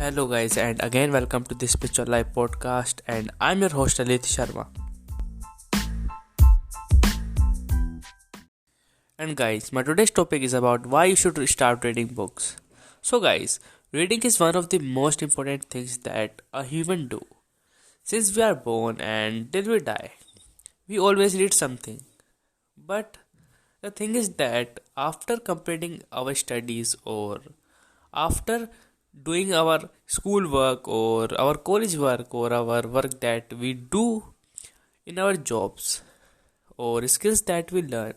Hello, guys, and again, welcome to the Spiritual Life podcast. And I'm your host, Alit Sharma. And, guys, my today's topic is about why you should start reading books. So, guys, reading is one of the most important things that a human do. Since we are born and till we die, we always read something. But the thing is that after completing our studies or after doing our school work or our college work or our work that we do in our jobs or skills that we learn,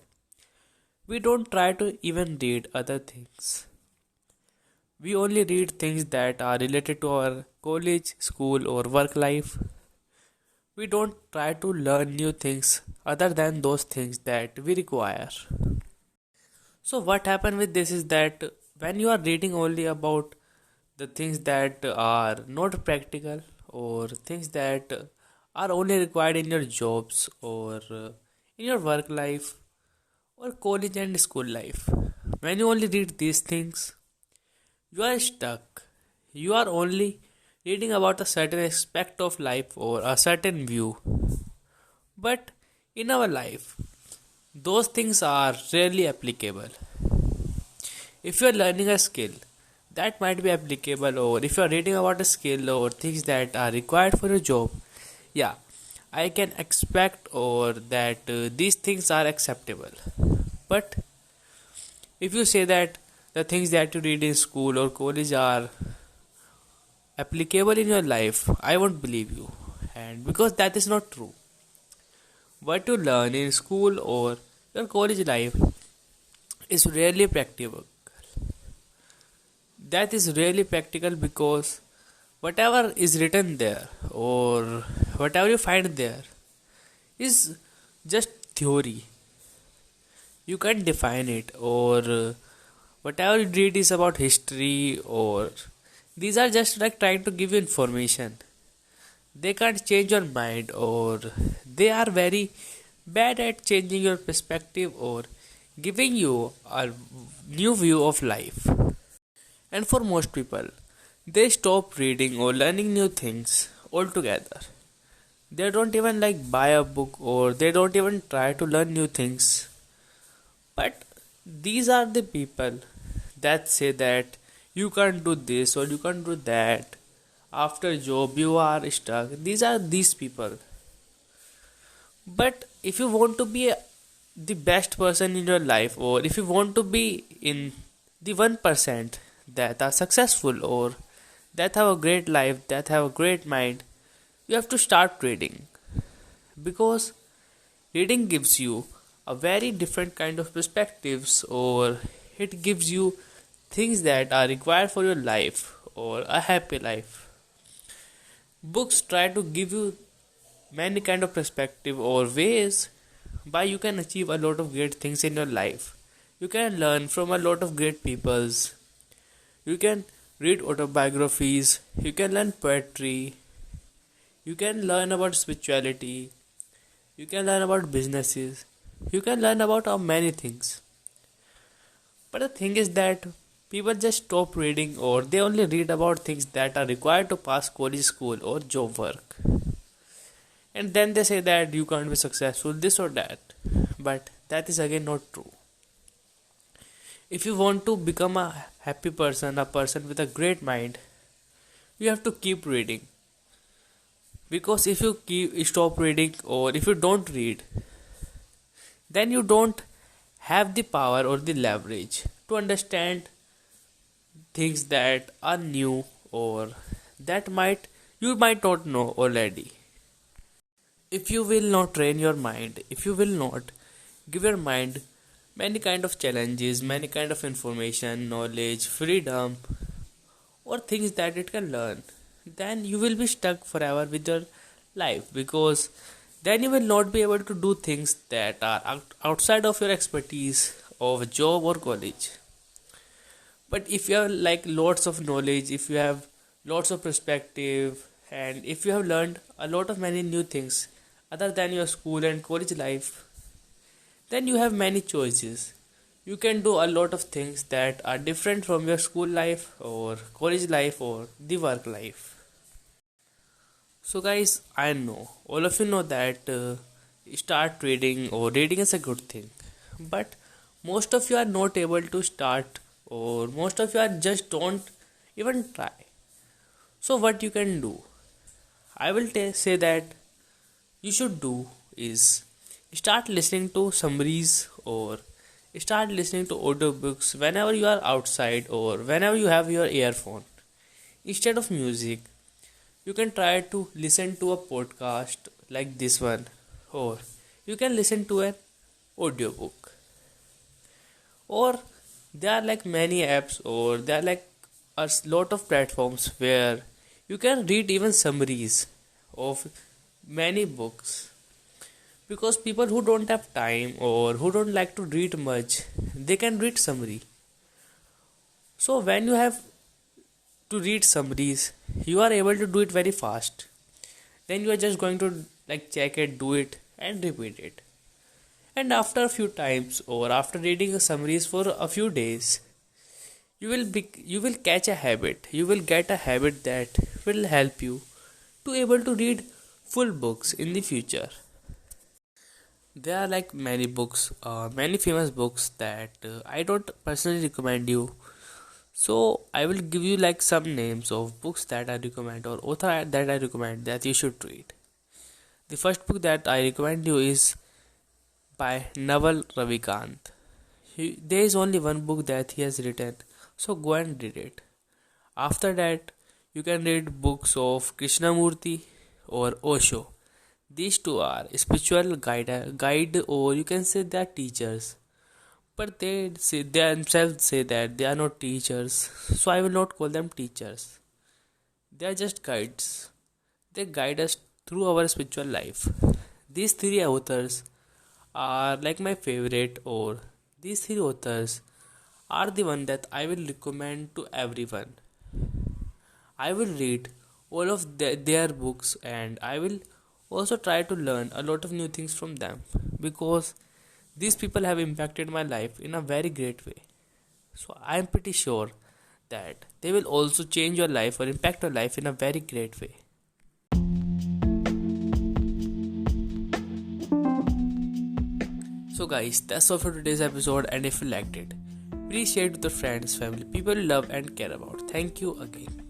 we don't try to even read other things. We only read things that are related to our college, school, or work life. We don't try to learn new things other than those things that we require. So, what happened with this is that when you are reading only about the things that are not practical or things that are only required in your jobs or in your work life or college and school life, when you only read these things, you are stuck. You are only reading about a certain aspect of life or a certain view. But in our life, those things are rarely applicable. If you are learning a skill, that might be applicable, or if you are reading about a skill or things that are required for your job, yeah, I can expect or that these things are acceptable. But if you say that the things that you read in school or college are applicable in your life, I won't believe you. And because that is not true. What you learn in school or your college life is rarely practical. That is really practical because whatever is written there or whatever you find there is just theory. You can't define it, or whatever you read is about history, or these are just like trying to give you information. They can't change your mind, or they are very bad at changing your perspective or giving you a new view of life. And for most people, they stop reading or learning new things altogether. They don't even like buy a book or they don't even try to learn new things. But these are the people that say that you can't do this or you can't do that. After job you are stuck. These are these people. But if you want to be the best person in your life, or if you want to be in the 1% that are successful or that have a great life, that have a great mind, you have to start reading. Because reading gives you a very different kind of perspectives, or it gives you things that are required for your life or a happy life. Books try to give you many kind of perspective or ways by you can achieve a lot of great things in your life. You can learn from a lot of great peoples. You can read autobiographies, you can learn poetry, you can learn about spirituality, you can learn about businesses, you can learn about many things. But the thing is that people just stop reading or they only read about things that are required to pass college, school, or job work. And then they say that you can't be successful, this or that. But that is again not true. If you want to become a happy person, a person with a great mind, you have to keep reading. Because if you stop reading or if you don't read, then you don't have the power or the leverage to understand things that are new or that might you might not know already. If you will not train your mind, if you will not give your mind many kind of challenges, many kind of information, knowledge, freedom, or things that it can learn, then you will be stuck forever with your life, because then you will not be able to do things that are outside of your expertise of job or college. But if you have like lots of knowledge, if you have lots of perspective, and if you have learned a lot of many new things other than your school and college life, then you have many choices. you can do a lot of things that are different from your school life or college life or the work life. So, guys, I know all of you know that start reading or reading is a good thing, but most of you are not able to start, or most of you are just don't even try. So, what you can do, I will say that you should do is start listening to summaries or start listening to audiobooks whenever you are outside or whenever you have your earphone. Instead of music, you can try to listen to a podcast like this one, or you can listen to an audiobook, or there are like many apps, or there are like a lot of platforms where you can read even summaries of many books, because people who don't have time or who don't like to read much, they can read summary. So when you have to read summaries, you are able to do it very fast. Then you are just going to like check it, do it, and repeat it. And after a few times or after reading the summaries for a few days, you will catch a habit. You will get a habit that will help you to able to read full books in the future. There are like many books, many famous books that I don't personally recommend you. So I will give you like some names of books that I recommend or author that I recommend that you should read. The first book that I recommend you is by Naval Ravikant. There is only one book that he has written, so go and read it. After that, you can read books of Krishnamurti or Osho. These two are spiritual guide, or you can say they are teachers. But they themselves say that they are not teachers, so I will not call them teachers. They are just guides. They guide us through our spiritual life. These three authors are like my favorite, or these three authors are the one that I will recommend to everyone. I will read all of their books, and I will also try to learn a lot of new things from them, because these people have impacted my life in a very great way. So I am pretty sure that they will also change your life or impact your life in a very great way. So guys, that's all for today's episode, and if you liked it, please share it with your friends, family, people you love and care about. Thank you again.